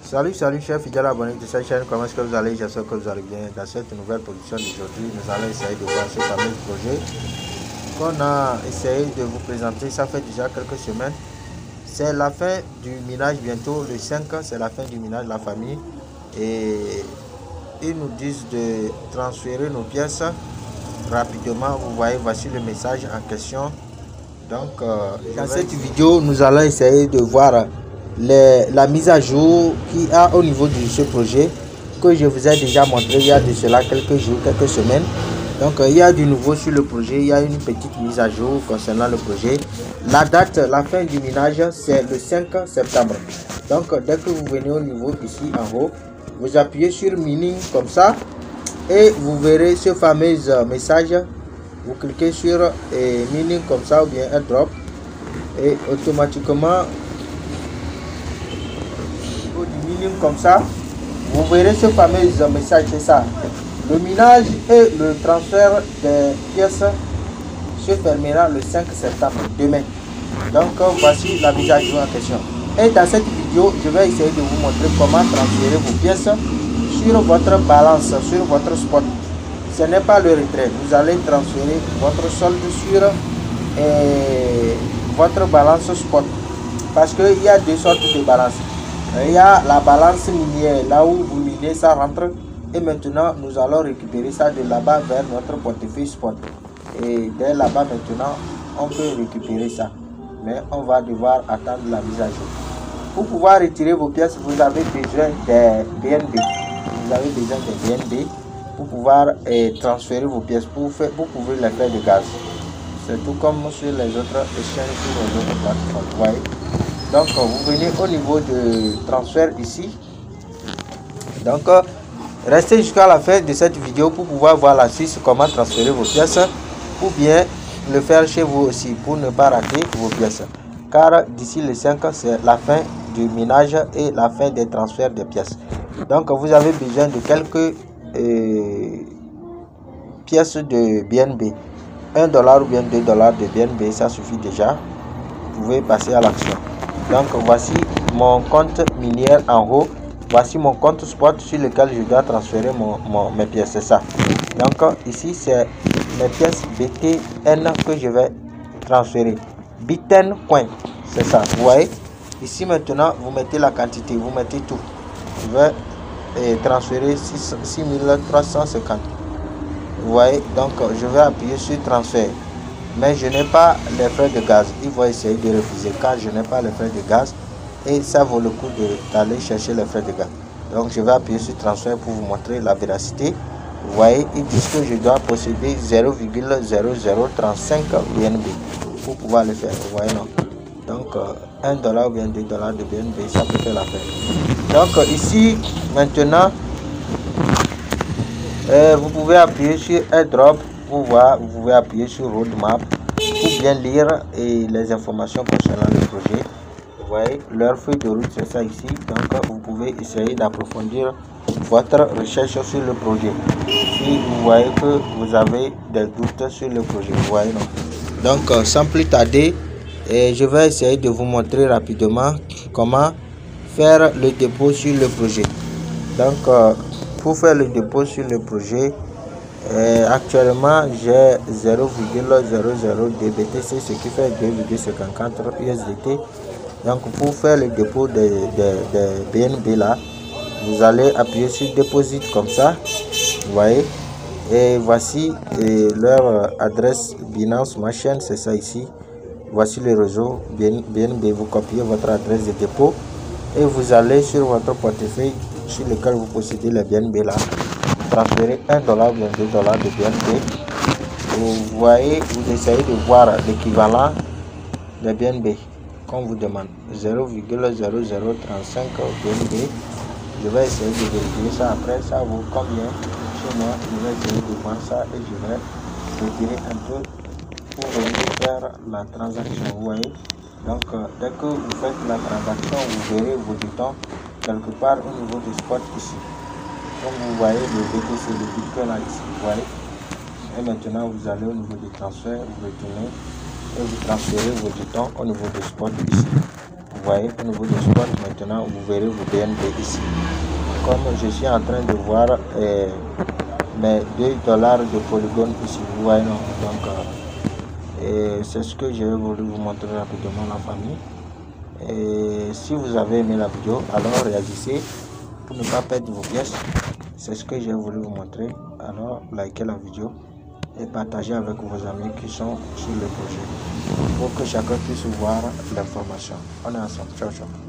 Salut chers fidèles abonnés de cette chaîne, comment est-ce que vous allez? J'espère que vous allez bien. Dans cette nouvelle production d'aujourd'hui, nous allons essayer de voir ce fameux projet qu'on a essayé de vous présenter. Ça fait déjà quelques semaines. C'est la fin du minage bientôt, le 5, c'est la fin du minage de la famille. Et ils nous disent de transférer nos pièces rapidement. Vous voyez, voici le message en question. Donc, dans cette vidéo, nous allons essayer de voir la mise à jour qu'il y a au niveau de ce projet que je vous ai déjà montré il y a de cela quelques jours, quelques semaines. Donc il y a du nouveau sur le projet, il y a une petite mise à jour concernant le projet. La date, la fin du minage, c'est le 5 septembre. Donc dès que vous venez au niveau ici en haut, vous appuyez sur mining comme ça et vous verrez ce fameux message. Vous cliquez sur mining comme ça ou bien airdrop et automatiquement du mining comme ça, vous verrez ce fameux message, c'est ça. Le minage et le transfert des pièces se fermera le 5 septembre, demain. Donc voici la mise à jour en question. Et dans cette vidéo, je vais essayer de vous montrer comment transférer vos pièces sur votre balance, sur votre spot. Ce n'est pas le retrait. Vous allez transférer votre solde sur votre balance spot. Parce qu'il y a deux sortes de balance. Il y a la balance minière, là où vous minez, ça rentre. Et maintenant, nous allons récupérer ça de là-bas vers notre portefeuille spot. Et dès là-bas, maintenant, on peut récupérer ça. Mais on va devoir attendre la mise à jour. Pour pouvoir retirer vos pièces, vous avez besoin des BNB. Vous avez besoin des BNB pour pouvoir transférer vos pièces, pour couvrir les frais de gaz. C'est tout comme sur les autres échanges, sur les autres plateformes. Vous voyez? Donc vous venez au niveau de transfert ici. Donc restez jusqu'à la fin de cette vidéo pour pouvoir voir la suite, comment transférer vos pièces, ou bien le faire chez vous aussi pour ne pas rater vos pièces. Car d'ici le 5, c'est la fin du minage et la fin des transferts des pièces. Donc vous avez besoin de quelques pièces de BNB. $1 ou bien $2 de BNB, ça suffit déjà. Vous pouvez passer à l'action. Donc voici mon compte minière en haut. Voici mon compte spot sur lequel je dois transférer mes pièces. C'est ça. Donc ici c'est mes pièces BTN que je vais transférer. BTN coin. C'est ça. Vous voyez. Ici maintenant vous mettez la quantité. Vous mettez tout. Je vais transférer 6350. Vous voyez. Donc je vais appuyer sur transfert. Mais je n'ai pas les frais de gaz. Il va essayer de refuser car je n'ai pas les frais de gaz et ça vaut le coup d'aller chercher les frais de gaz. Donc je vais appuyer sur transfert pour vous montrer la véracité. Vous voyez, ils disent que je dois posséder 0,0035 BNB pour pouvoir le faire. Vous voyez, non? Donc $1 ou bien $2 de BNB, ça peut faire l'affaire. Donc ici maintenant, vous pouvez appuyer sur airdrop. Pour voir, vous pouvez appuyer sur roadmap pour bien lire les informations concernant le projet. Vous voyez, leur feuille de route, c'est ça ici. Donc vous pouvez essayer d'approfondir votre recherche sur le projet si vous voyez que vous avez des doutes sur le projet. Vous voyez, non? Donc sans plus tarder, je vais essayer de vous montrer rapidement comment faire le dépôt sur le projet. Donc pour faire le dépôt sur le projet, actuellement j'ai 0,00 DBTC, ce qui fait 2,54 USDT. Donc pour faire le dépôt des BNB là, vous allez appuyer sur Deposit comme ça. Vous voyez, et voici leur adresse Binance Machine, c'est ça ici. Voici le réseau BNB. Vous copiez votre adresse de dépôt et vous allez sur votre portefeuille sur lequel vous possédez les BNB là. Transférer $1 ou bien $2 de BNB. Vous voyez, vous essayez de voir l'équivalent de BNB qu'on vous demande, 0,0035 BNB. Je vais essayer de vérifier ça après. Ça vaut combien chez moi? Je vais essayer de voir ça et je vais retirer un peu pour venir faire la transaction. Vous voyez, donc dès que vous faites la transaction, vous verrez vos jetons quelque part au niveau du spot ici. Comme vous voyez le BTC, le Bitcoin là ici, vous voyez. Et maintenant vous allez au niveau du transfert, vous retournez et vous transférez vos jetons au niveau du spot ici. Vous voyez, au niveau du spot, maintenant, vous verrez vos BNB ici. Comme je suis en train de voir mes $2 de polygone ici, vous voyez, non? Donc, c'est ce que j'ai voulu vous montrer rapidement, la famille. Et si vous avez aimé la vidéo, alors réagissez pour ne pas perdre vos pièces. C'est ce que j'ai voulu vous montrer. Alors, likez la vidéo et partagez avec vos amis qui sont sur le projet pour que chacun puisse voir l'information. On est ensemble. Ciao, ciao.